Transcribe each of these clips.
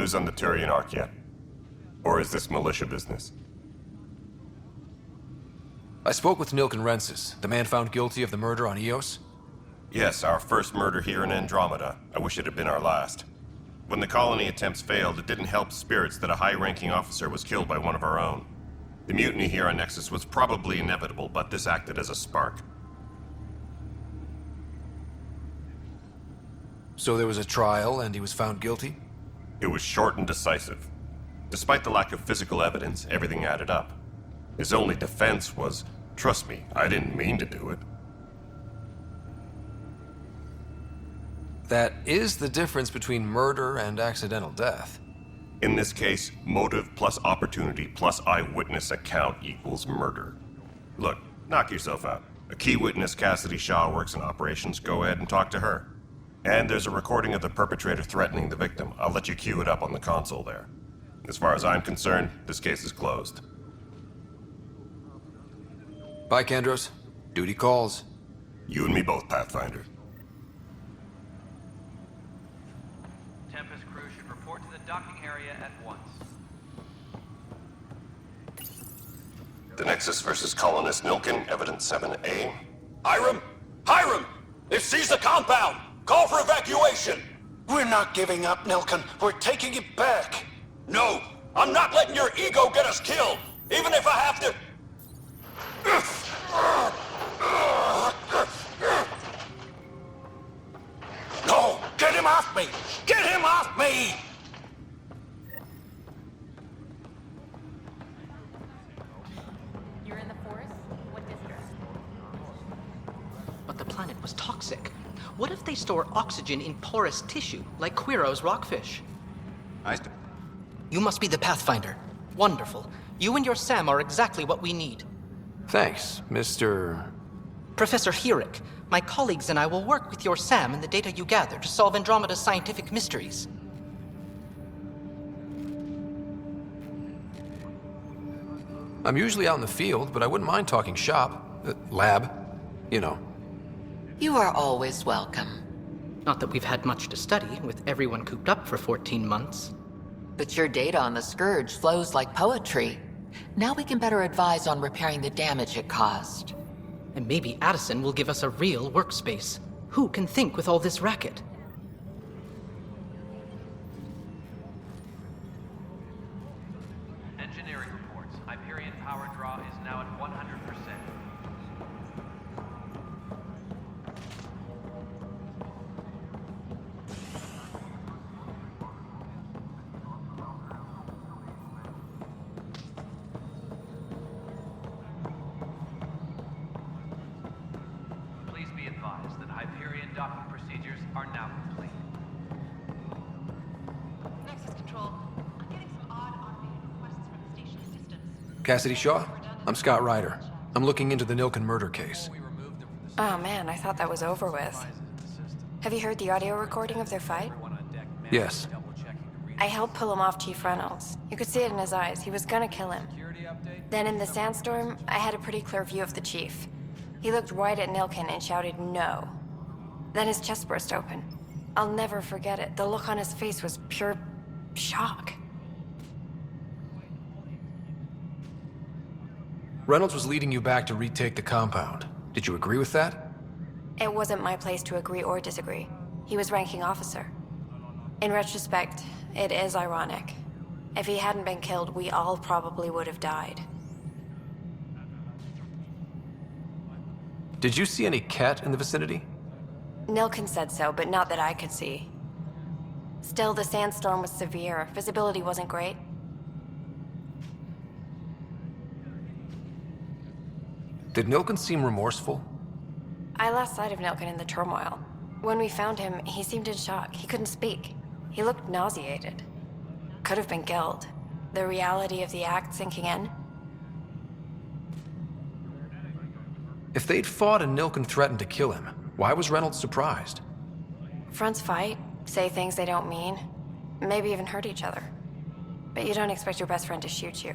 news on the Turian Ark yet? Or is this militia business? I spoke with Nilken Rensis, the man found guilty of the murder on Eos. Yes, our first murder here in Andromeda. I wish it had been our last. When the colony attempts failed, it didn't help spirits that a high-ranking officer was killed by one of our own. The mutiny here on Nexus was probably inevitable, but this acted as a spark. So there was a trial, and he was found guilty? It was short and decisive. Despite the lack of physical evidence, everything added up. His only defense was, "Trust me, I didn't mean to do it." That is the difference between murder and accidental death. In this case, motive plus opportunity plus eyewitness account equals murder. Look, knock yourself out. A key witness, Cassidy Shaw, works in operations. Go ahead and talk to her. And there's a recording of the perpetrator threatening the victim. I'll let you cue it up on the console there. As far as I'm concerned, this case is closed. Bye, Kendros. Duty calls. You and me both, Pathfinder. Tempest crew should report to the docking area at once. The Nexus versus Colonist Nilken, Evidence 7A. Hiram! Hiram! They've seized the compound! Call for evacuation! We're not giving up, Nilken. We're taking it back. No! I'm not letting your ego get us killed! Even if I have to... No! Get him off me! Get him off me! You're in the forest? What district? But the planet was toxic. What if they store oxygen in porous tissue, like Quiro's rockfish? You must be the Pathfinder. Wonderful. You and your Sam are exactly what we need. Thanks, Mr. Professor Hirik, my colleagues and I will work with your Sam and the data you gather to solve Andromeda's scientific mysteries. I'm usually out in the field, but I wouldn't mind talking shop. Lab. You know. You are always welcome. Not that we've had much to study, with everyone cooped up for 14 months. But your data on the Scourge flows like poetry. Now we can better advise on repairing the damage it caused. And maybe Addison will give us a real workspace. Who can think with all this racket? Engineering reports. Hyperion power draw is now at 100%. Please be advised that Hyperion docking procedures are now complete. Nexus Control. I'm getting some odd automated requests from the station assistants. Cassidy Shaw? I'm Scott Ryder. I'm looking into the Nilken murder case. Oh man, I thought that was over with. Have you heard the audio recording of their fight? Yes. I helped pull him off Chief Reynolds. You could see it in his eyes. He was gonna kill him. Then in the sandstorm, I had a pretty clear view of the chief. He looked right at Nilken and shouted no. Then his chest burst open. I'll never forget it. The look on his face was pure shock. Reynolds was leading you back to retake the compound. Did you agree with that? It wasn't my place to agree or disagree. He was ranking officer. In retrospect, it is ironic. If he hadn't been killed, we all probably would have died. Did you see any cat in the vicinity? Nilken said so, but not that I could see. Still, the sandstorm was severe. Visibility wasn't great. Did Nilken seem remorseful? I lost sight of Nilken in the turmoil. When we found him, he seemed in shock. He couldn't speak. He looked nauseated. Could have been guilt. The reality of the act sinking in. If they'd fought and Nilken threatened to kill him, why was Reynolds surprised? Fronts fight, say things they don't mean, maybe even hurt each other. But you don't expect your best friend to shoot you.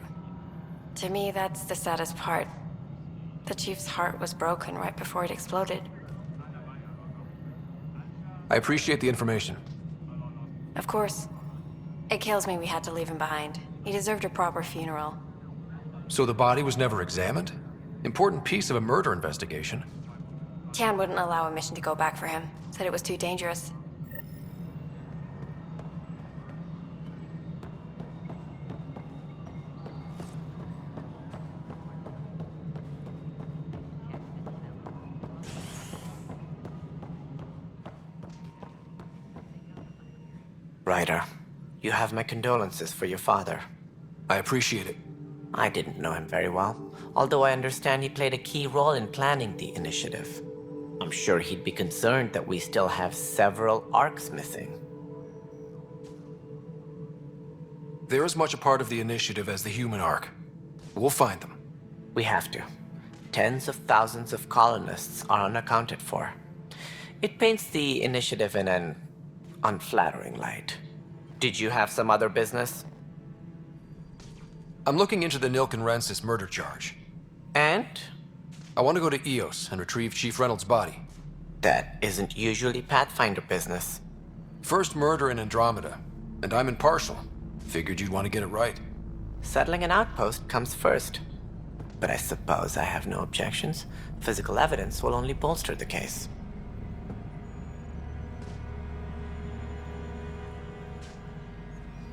To me, that's the saddest part. The Chief's heart was broken right before it exploded. I appreciate the information. Of course. It kills me we had to leave him behind. He deserved a proper funeral. So the body was never examined? Important piece of a murder investigation. Tian wouldn't allow a mission to go back for him. Said it was too dangerous. Ryder, you have my condolences for your father. I appreciate it. I didn't know him very well, although I understand he played a key role in planning the initiative. I'm sure he'd be concerned that we still have several arcs missing. They're as much a part of the initiative as the human arc. We'll find them. We have to. Tens of thousands of colonists are unaccounted for. It paints the initiative in an unflattering light. Did you have some other business? I'm looking into the Nilkenrensis murder charge. And? I want to go to Eos and retrieve Chief Reynolds' body. That isn't usually Pathfinder business. First murder in Andromeda, and I'm impartial. Figured you'd want to get it right. Settling an outpost comes first. But I suppose I have no objections. Physical evidence will only bolster the case.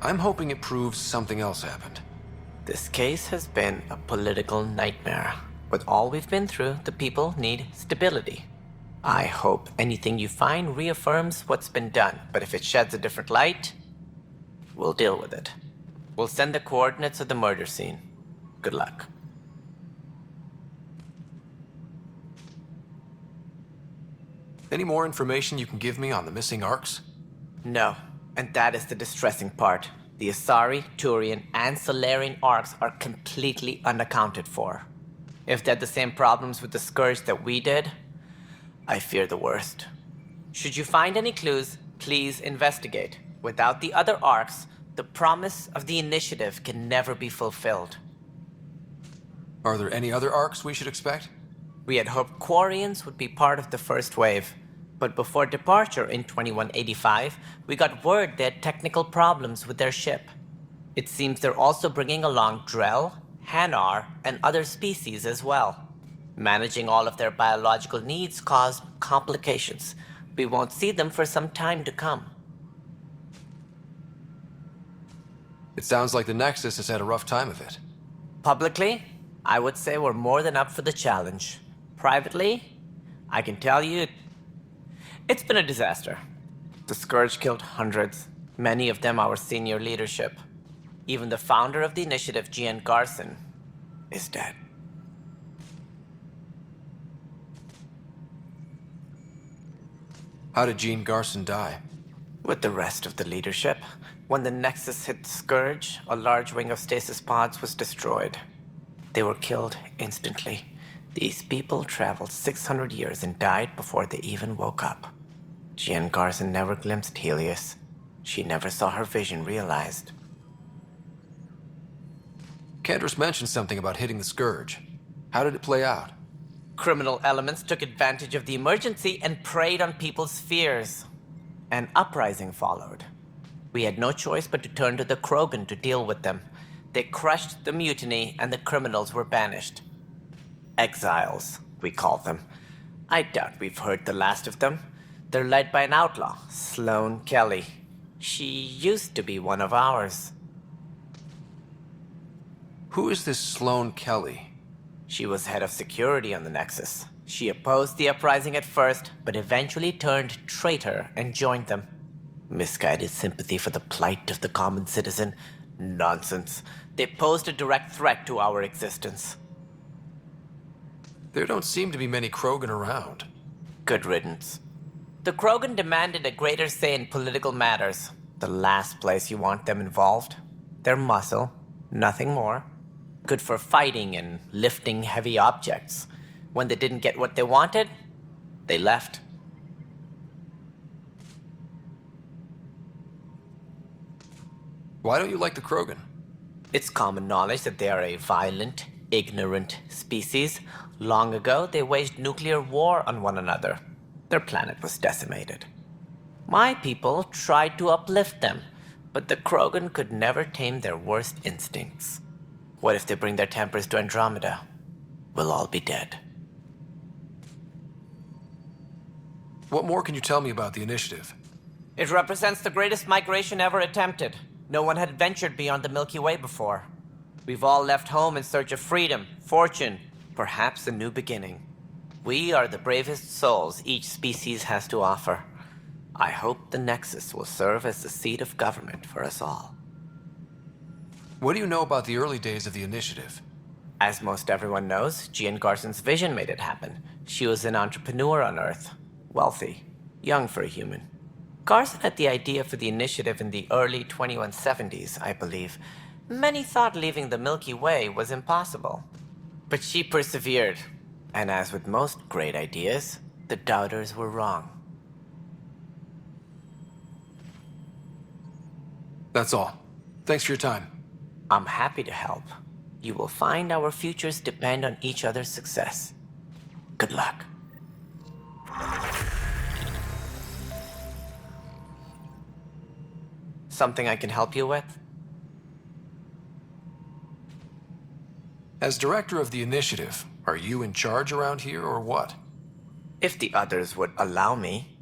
I'm hoping it proves something else happened. This case has been a political nightmare. With all we've been through, the people need stability. I hope anything you find reaffirms what's been done, but if it sheds a different light, we'll deal with it. We'll send the coordinates of the murder scene. Good luck. Any more information you can give me on the missing arcs? No, and that is the distressing part. The Asari, Turian, and Solarian arcs are completely unaccounted for. If they had the same problems with the Scourge that we did, I fear the worst. Should you find any clues, please investigate. Without the other arcs, the promise of the initiative can never be fulfilled. Are there any other arcs we should expect? We had hoped Quarians would be part of the first wave, but before departure in 2185, we got word they had technical problems with their ship. It seems they're also bringing along Drell, Hanar, and other species as well. Managing all of their biological needs caused complications. We won't see them for some time to come. It sounds like the Nexus has had a rough time of it. Publicly, I would say we're more than up for the challenge. Privately, I can tell you, it's been a disaster. The Scourge killed hundreds, many of them our senior leadership. Even the founder of the initiative, Gian Garson, is dead. How did Jean Garson die? With the rest of the leadership, when the Nexus hit the Scourge, a large wing of stasis pods was destroyed. They were killed instantly. These people traveled 600 years and died before they even woke up. Jean Garson never glimpsed Helios. She never saw her vision realized. Cantor's mentioned something about hitting the Scourge. How did it play out? Criminal elements took advantage of the emergency and preyed on people's fears. An uprising followed. We had no choice but to turn to the Krogan to deal with them. They crushed the mutiny and the criminals were banished. Exiles, we call them. I doubt we've heard the last of them. They're led by an outlaw, Sloane Kelly. She used to be one of ours. Who is this Sloane Kelly? She was head of security on the Nexus. She opposed the uprising at first, but eventually turned traitor and joined them. Misguided sympathy for the plight of the common citizen? Nonsense. They posed a direct threat to our existence. There don't seem to be many Krogan around. Good riddance. The Krogan demanded a greater say in political matters. The last place you want them involved. Their muscle, nothing more. Good for fighting and lifting heavy objects. When they didn't get what they wanted, they left. Why don't you like the Krogan? It's common knowledge that they are a violent, ignorant species. Long ago, they waged nuclear war on one another. Their planet was decimated. My people tried to uplift them, But the Krogan could never tame their worst instincts. What if they bring their tempers to Andromeda? We'll all be dead. What more can you tell me about the initiative? It represents the greatest migration ever attempted. No one had ventured beyond the Milky Way before. We've all left home in search of freedom, fortune, perhaps a new beginning. We are the bravest souls each species has to offer. I hope the Nexus will serve as the seat of government for us all. What do you know about the early days of the initiative? As most everyone knows, Jean Garson's vision made it happen. She was an entrepreneur on Earth. Wealthy. Young for a human. Garson had the idea for the initiative in the early 2170s, I believe. Many thought leaving the Milky Way was impossible. But she persevered. And as with most great ideas, the doubters were wrong. That's all. Thanks for your time. I'm happy to help. You will find our futures depend on each other's success. Good luck. Something I can help you with? As director of the initiative, are you in charge around here or what? If the others would allow me.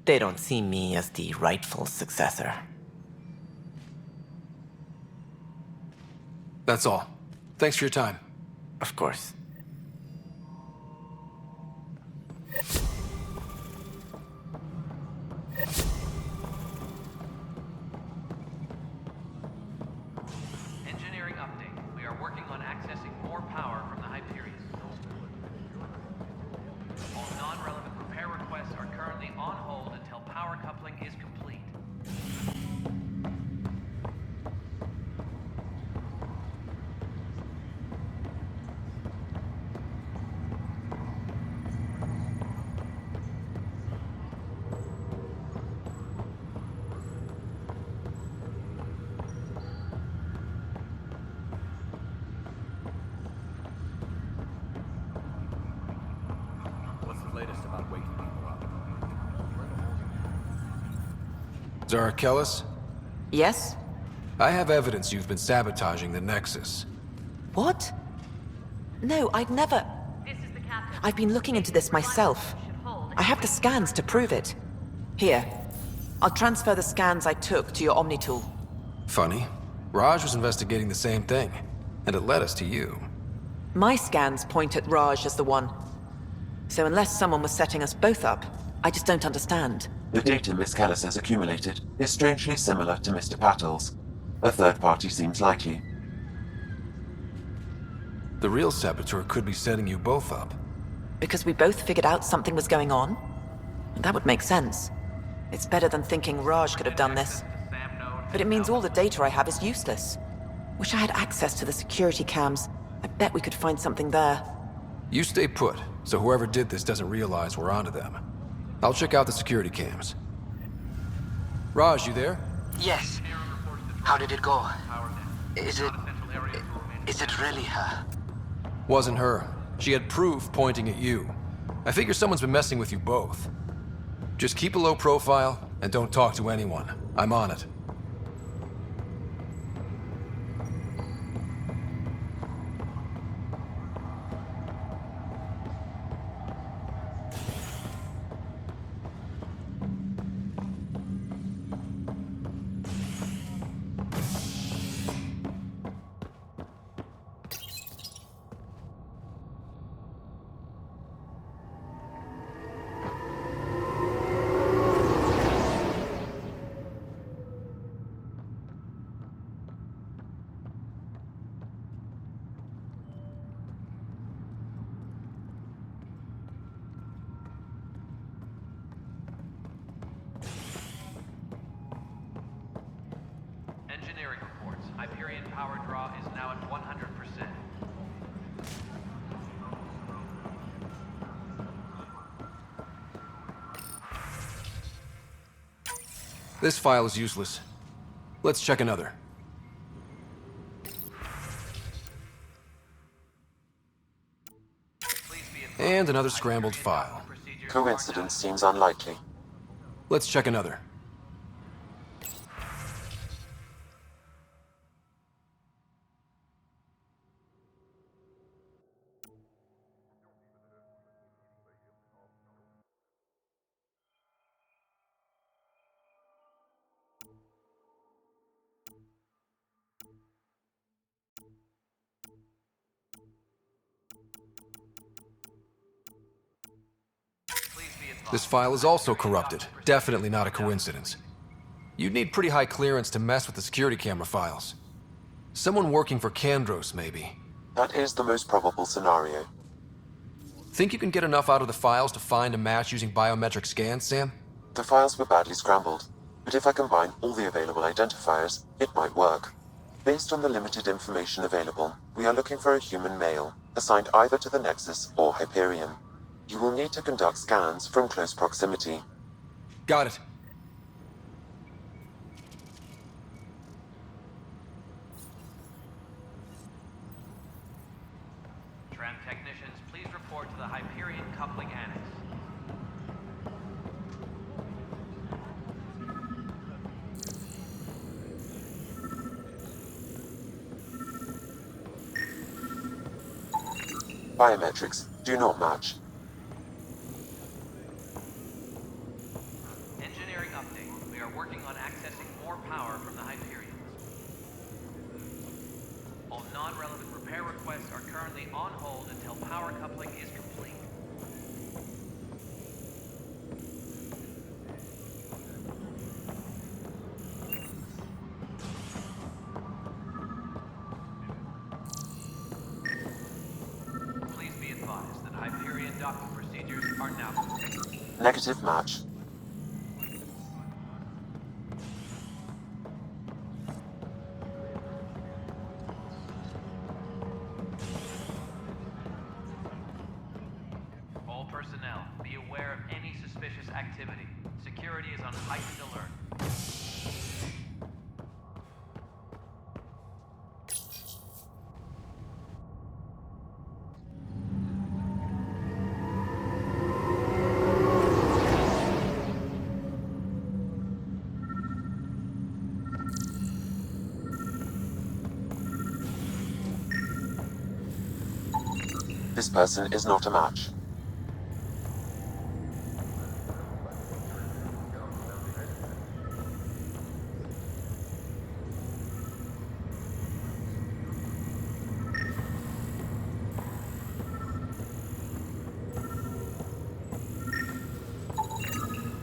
They don't see me as the rightful successor. That's all. Thanks for your time. Of course. Engineering update. We are working on accessing more power from the Hyperion. All non-relevant repair requests are currently on hold until power coupling is complete. Zara Kellis? Yes? I have evidence you've been sabotaging the Nexus. What? No, I'd never... This is the captain. I've been looking into this myself. I have the scans to prove it. Here. I'll transfer the scans I took to your Omni tool. Funny. Raj was investigating the same thing, and it led us to you. My scans point at Raj as the one. So unless someone was setting us both up, I just don't understand. The data Miss Callis has accumulated is strangely similar to Mr. Patel's. A third party seems likely. The real saboteur could be setting you both up. Because we both figured out something was going on? That would make sense. It's better than thinking Raj could have done this. But it means all the data I have is useless. Wish I had access to the security cams. I bet we could find something there. You stay put, so whoever did this doesn't realize we're onto them. I'll check out the security cams. Raj, you there? Yes. How did it go? Is it really her? Wasn't her. She had proof pointing at you. I figure someone's been messing with you both. Just keep a low profile and don't talk to anyone. I'm on it. Engineering reports. Hyperion power draw is now at 100%. This file is useless. Let's check another. And another scrambled file. Coincidence seems unlikely. Let's check another. This file is also corrupted. Definitely not a coincidence. You'd need pretty high clearance to mess with the security camera files. Someone working for Kandros, maybe. That is the most probable scenario. Think you can get enough out of the files to find a match using biometric scans, Sam? The files were badly scrambled, but if I combine all the available identifiers, it might work. Based on the limited information available, we are looking for a human male, assigned either to the Nexus or Hyperion. You will need to conduct scans from close proximity. Got it. Tram technicians, please report to the Hyperion coupling annex. Biometrics do not match. Engineering update. We are working on accessing more power from the Hyperion. All non-relevant repair requests are currently on hold until power coupling is complete. Please be advised that Hyperion docking procedures are now complete. Negative match. All personnel, be aware of any suspicious activity. Security is on heightened alert. This person is not a match.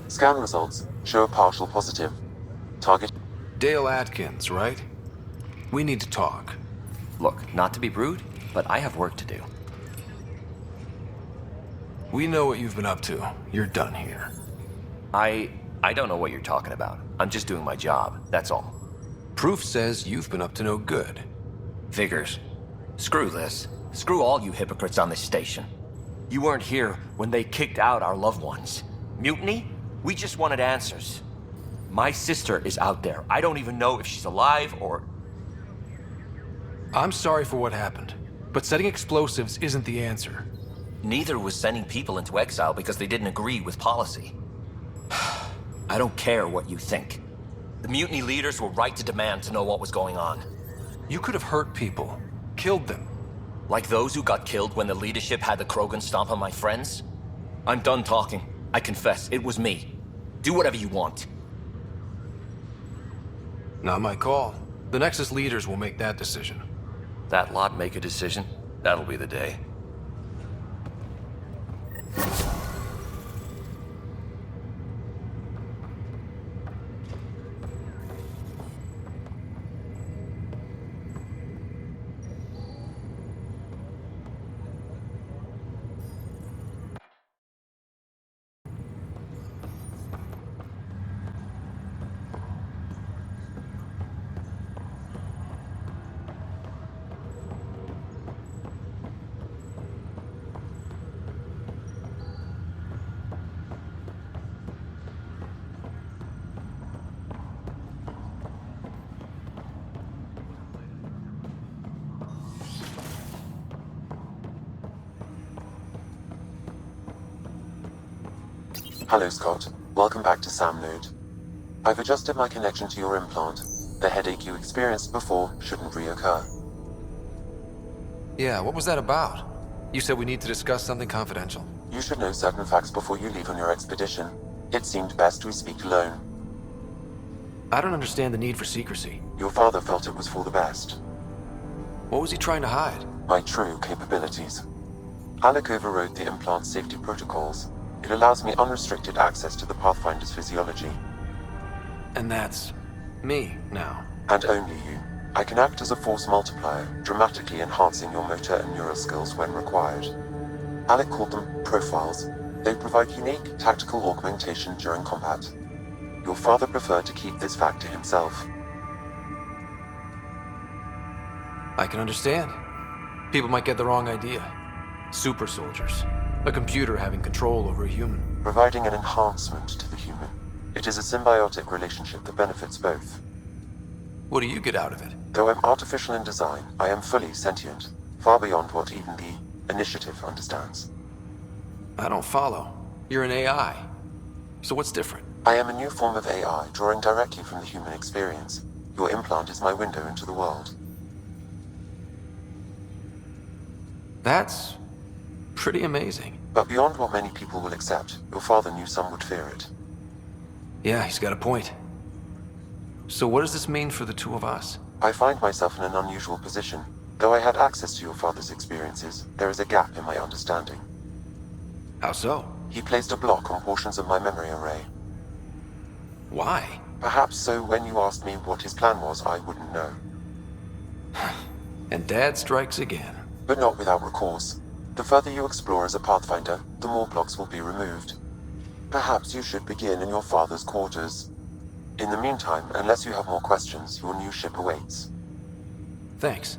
Scan results show a partial positive. Target. Dale Atkins, right? We need to talk. Look, not to be rude, but I have work to do. We know what you've been up to. You're done here. I don't know what you're talking about. I'm just doing my job, that's all. Proof says you've been up to no good. Figures. Screw this. Screw all you hypocrites on this station. You weren't here when they kicked out our loved ones. Mutiny? We just wanted answers. My sister is out there. I don't even know if she's alive or... I'm sorry for what happened, but setting explosives isn't the answer. Neither was sending people into exile because they didn't agree with policy. I don't care what you think. The mutiny leaders were right to demand to know what was going on. You could have hurt people, killed them. Like those who got killed when the leadership had the Krogan stomp on my friends? I'm done talking. I confess, it was me. Do whatever you want. Not my call. The Nexus leaders will make that decision. That lot make a decision? That'll be the day. Hello, Scott. Welcome back to Sam Node. I've adjusted my connection to your implant. The headache you experienced before shouldn't reoccur. Yeah, what was that about? You said we need to discuss something confidential. You should know certain facts before you leave on your expedition. It seemed best we speak alone. I don't understand the need for secrecy. Your father felt it was for the best. What was he trying to hide? My true capabilities. Alec overrode the implant safety protocols. It allows me unrestricted access to the Pathfinder's physiology. And that's me now. And only you. I can act as a force multiplier, dramatically enhancing your motor and neural skills when required. Alec called them profiles. They provide unique tactical augmentation during combat. Your father preferred to keep this fact to himself. I can understand. People might get the wrong idea. Super soldiers. A computer having control over a human. Providing an enhancement to the human. It is a symbiotic relationship that benefits both. What do you get out of it? Though I'm artificial in design, I am fully sentient, far beyond what even the Initiative understands. I don't follow. You're an AI. So what's different? I am a new form of AI, drawing directly from the human experience. Your implant is my window into the world. That's pretty amazing. But beyond what many people will accept, your father knew some would fear it. Yeah, he's got a point. So what does this mean for the two of us? I find myself in an unusual position. Though I had access to your father's experiences, there is a gap in my understanding. How so? He placed a block on portions of my memory array. Why? Perhaps so when you asked me what his plan was, I wouldn't know. And Dad strikes again. But not without recourse. The further you explore as a Pathfinder, the more blocks will be removed. Perhaps you should begin in your father's quarters. In the meantime, unless you have more questions, your new ship awaits. Thanks.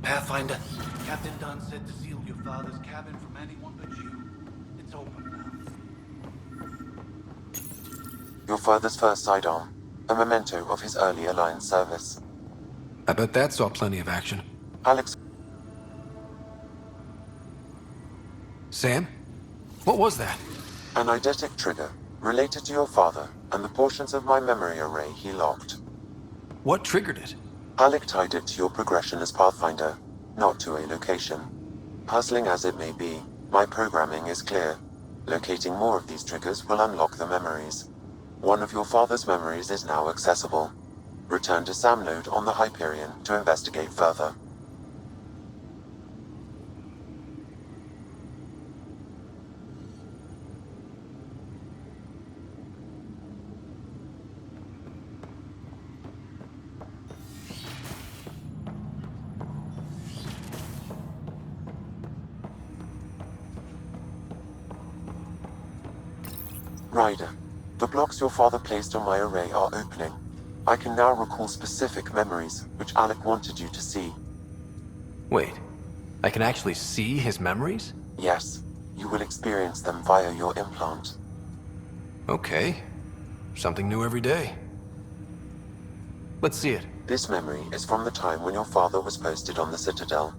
Pathfinder, Captain Dunn said to seal your father's cabin from anyone but you. It's open now. Your father's first sidearm, a memento of his early Alliance service. I bet that saw plenty of action. Alex... Sam? What was that? An eidetic trigger, related to your father, and the portions of my memory array he locked. What triggered it? Alec tied it to your progression as Pathfinder, not to a location. Puzzling as it may be, my programming is clear. Locating more of these triggers will unlock the memories. One of your father's memories is now accessible. Return to Sam Node on the Hyperion to investigate further. Ryder, the blocks your father placed on my array are opening. I can now recall specific memories, which Alec wanted you to see. Wait, I can actually see his memories? Yes, you will experience them via your implant. Okay, something new every day. Let's see it. This memory is from the time when your father was posted on the Citadel.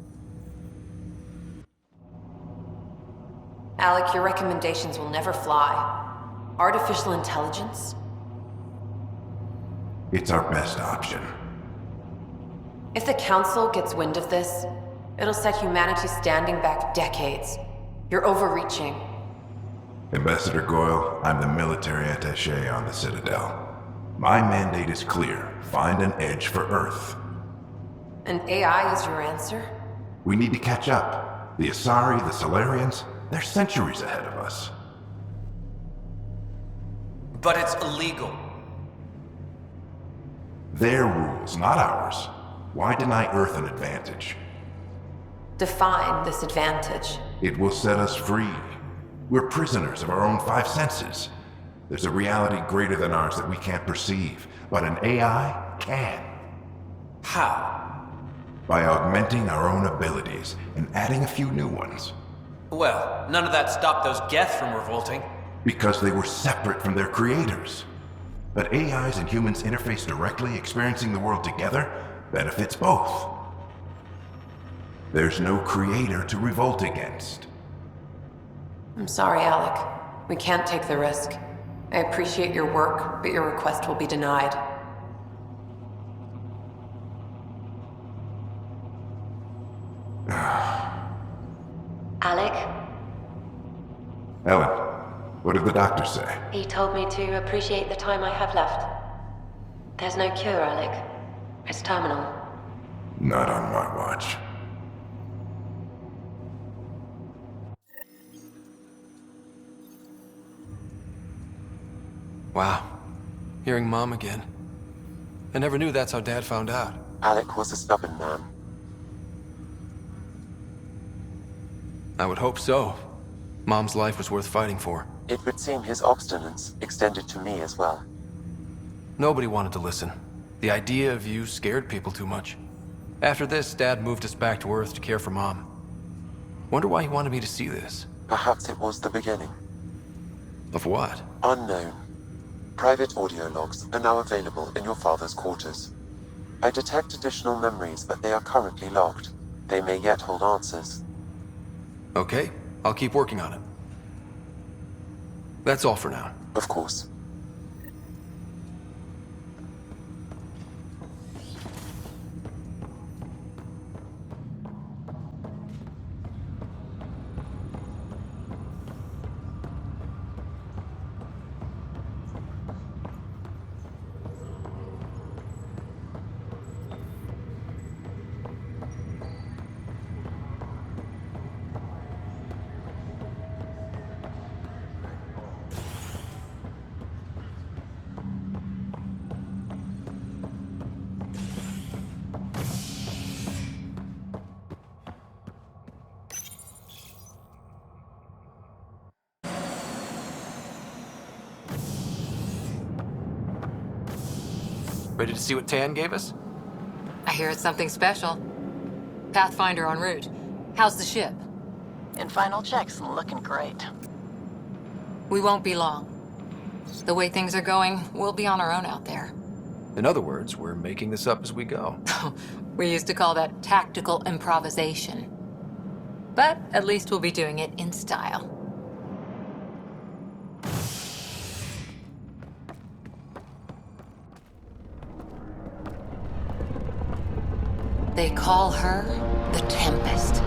Alec, your recommendations will never fly. Artificial intelligence? It's our best option. If the Council gets wind of this, it'll set humanity standing back decades. You're overreaching. Ambassador Goyle, I'm the military attaché on the Citadel. My mandate is clear. Find an edge for Earth. And AI is your answer? We need to catch up. The Asari, the Solarians, they're centuries ahead of us. But it's illegal. Their rules, not ours. Why deny Earth an advantage? Define this advantage. It will set us free. We're prisoners of our own five senses. There's a reality greater than ours that we can't perceive, but an AI can. How? By augmenting our own abilities and adding a few new ones. Well, none of that stopped those Geth from revolting. Because they were separate from their creators. But AIs and humans interface directly, experiencing the world together, benefits both. There's no creator to revolt against. I'm sorry, Alec. We can't take the risk. I appreciate your work, but your request will be denied. Alec, Ellen, what did the doctor say? he told me to appreciate the time I have left. There's no cure, Alec. It's terminal. Not on my watch. Wow. Hearing Mom again. I never knew that's how Dad found out. Alec was a stubborn man. I would hope so. Mom's life was worth fighting for. It would seem his obstinance extended to me as well. Nobody wanted to listen. The idea of you scared people too much. After this, Dad moved us back to Earth to care for Mom. Wonder why he wanted me to see this. Perhaps it was the beginning. Of what? Unknown. Private audio logs are now available in your father's quarters. I detect additional memories, but they are currently logged. They may yet hold answers. Okay, I'll keep working on it. That's all for now. Of course. Ready to see what Tan gave us? I hear it's something special. Pathfinder en route. How's the ship? In final checks and looking great. We won't be long. The way things are going, we'll be on our own out there. In other words, we're making this up as we go. We used to call that tactical improvisation. But at least we'll be doing it in style. They call her the Tempest.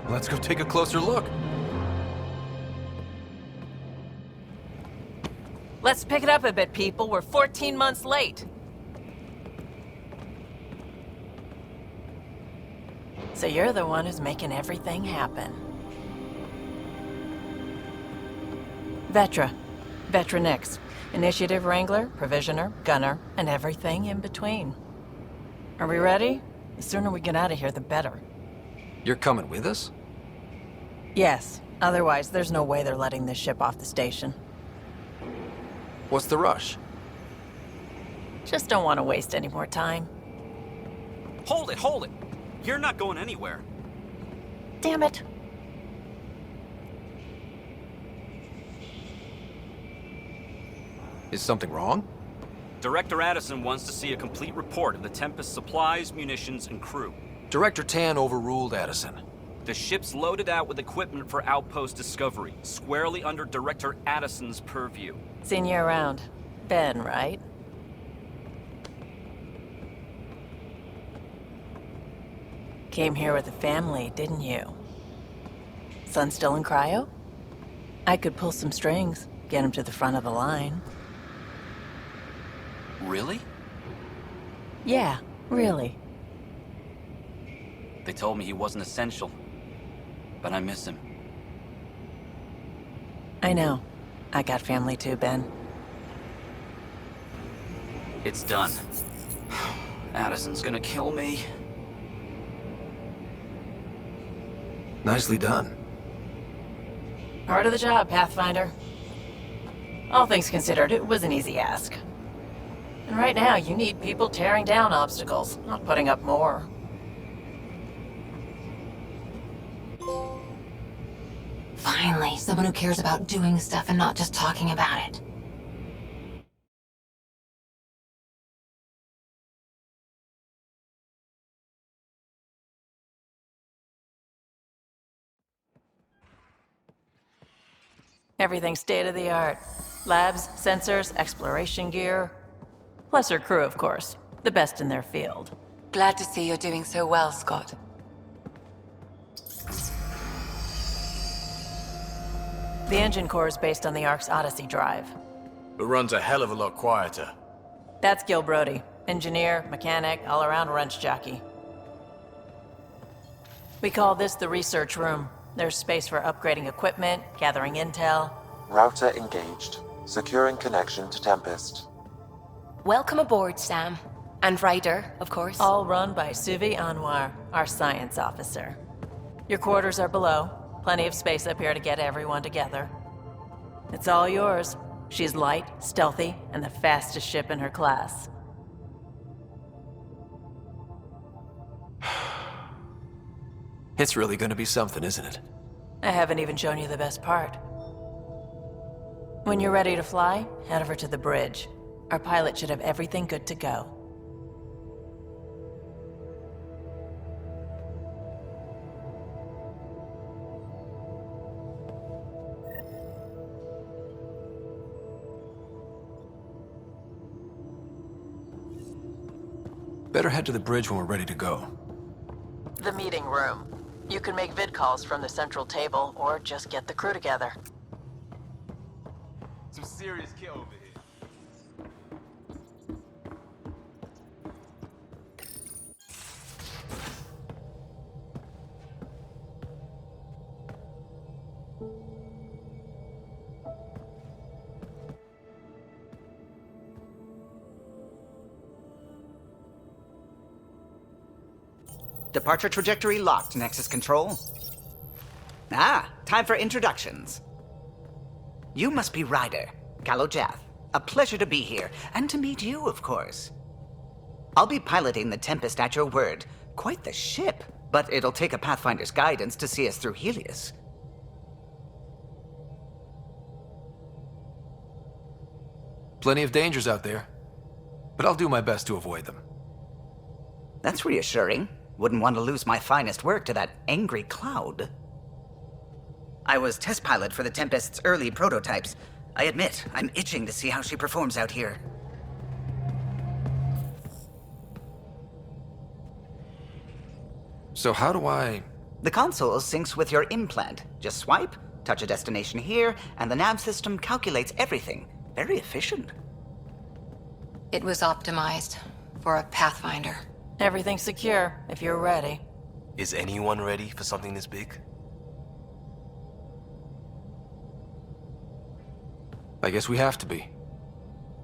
Let's go take a closer look. Let's pick it up a bit, people. We're 14 months late. So you're the one who's making everything happen. Vetra. Vetra Nix. Initiative Wrangler, Provisioner, Gunner, and everything in between. Are we ready? The sooner we get out of here, the better. You're coming with us? Yes. Otherwise, there's no way they're letting this ship off the station. What's the rush? Just don't want to waste any more time. Hold it, hold it! You're not going anywhere. Damn it. Is something wrong? Director Addison wants to see a complete report of the Tempest's supplies, munitions, and crew. Director Tan overruled Addison. The ship's loaded out with equipment for outpost discovery, squarely under Director Addison's purview. Seen you around. Ben, right? Came here with a family, didn't you? Son still in cryo? I could pull some strings, get him to the front of the line. Really? Yeah, really. They told me he wasn't essential, but I miss him. I know. I got family too, Ben. It's done. Addison's gonna kill me. Nicely done. Part of the job, Pathfinder. All things considered, it was an easy ask. And right now, you need people tearing down obstacles, not putting up more. Finally, someone who cares about doing stuff and not just talking about it. Everything's state-of-the-art. Labs, sensors, exploration gear. Plus her crew, of course. The best in their field. Glad to see you're doing so well, Scott. The engine core is based on the Ark's Odyssey drive. It runs a hell of a lot quieter. That's Gil Brody. Engineer, mechanic, all-around wrench jockey. We call this the research room. There's space for upgrading equipment, gathering intel. Router engaged. Securing connection to Tempest. Welcome aboard, Sam. And Ryder, of course. All run by Suvi Anwar, our science officer. Your quarters are below. Plenty of space up here to get everyone together. It's all yours. She's light, stealthy, and the fastest ship in her class. It's really gonna be something, isn't it? I haven't even shown you the best part. When you're ready to fly, head over to the bridge. Our pilot should have everything good to go. Better head to the bridge when we're ready to go. The meeting room. You can make vid calls from the central table, or just get the crew together. Some serious kit over here. Departure trajectory locked, Nexus Control. Ah, time for introductions. You must be Ryder, Kalojath. A pleasure to be here, and to meet you, of course. I'll be piloting the Tempest at your word. Quite the ship, but it'll take a Pathfinder's guidance to see us through Helios. Plenty of dangers out there, but I'll do my best to avoid them. That's reassuring. Wouldn't want to lose my finest work to that angry cloud. I was test pilot for the Tempest's early prototypes. I admit, I'm itching to see how she performs out here. So how do I... The console syncs with your implant. Just swipe, touch a destination here, and the nav system calculates everything. Very efficient. It was optimized for a Pathfinder. Everything's secure, if you're ready. Is anyone ready for something this big? I guess we have to be.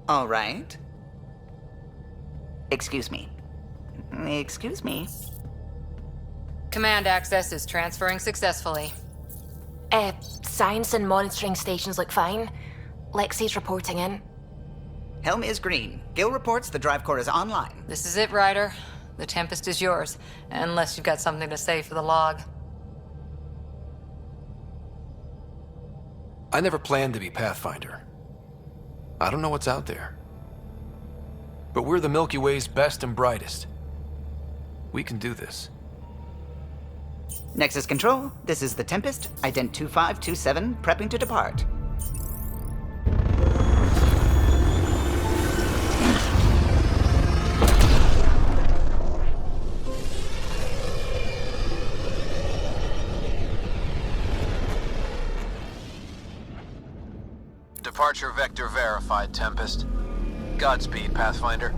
All right. Excuse me. Excuse me. Command access is transferring successfully. Science and monitoring stations look fine. Lexi's reporting in. Helm is green. Gil reports the drive core is online. This is it, Ryder. The Tempest is yours, unless you've got something to say for the log. I never planned to be Pathfinder. I don't know what's out there. But we're the Milky Way's best and brightest. We can do this. Nexus Control, this is the Tempest, ident 2527, prepping to depart. Departure vector verified, Tempest. Godspeed, Pathfinder.